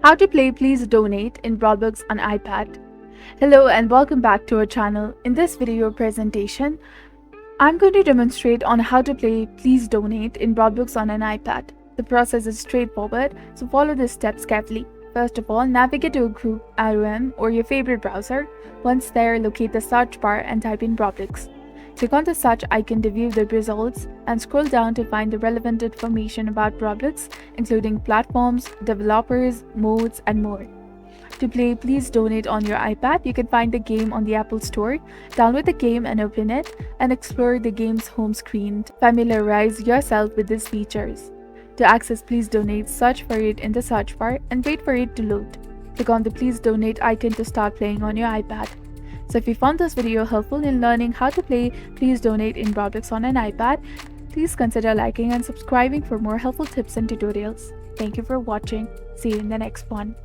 How to play Please Donate in Roblox on iPad. Hello and welcome back to our channel. In this video presentation, I'm going to demonstrate on how to play Please Donate in Roblox on an iPad. The process is straightforward, so follow the steps carefully. First of all, navigate to a group ROM or your favorite browser. Once there, locate the search bar and type in Roblox. Click on the search icon to view the results and scroll down to find the relevant information about Roblox, including platforms, developers, modes, and more. To play Please Donate on your iPad, you can find the game on the Apple Store, download the game and open it, and explore the game's home screen. Familiarize yourself with these features. To access Please Donate, search for it in the search bar and wait for it to load. Click on the Please Donate icon to start playing on your iPad. So if you found this video helpful in learning how to play Please Donate in Roblox on an iPad, please consider liking and subscribing for more helpful tips and tutorials. Thank you for watching. See you in the next one.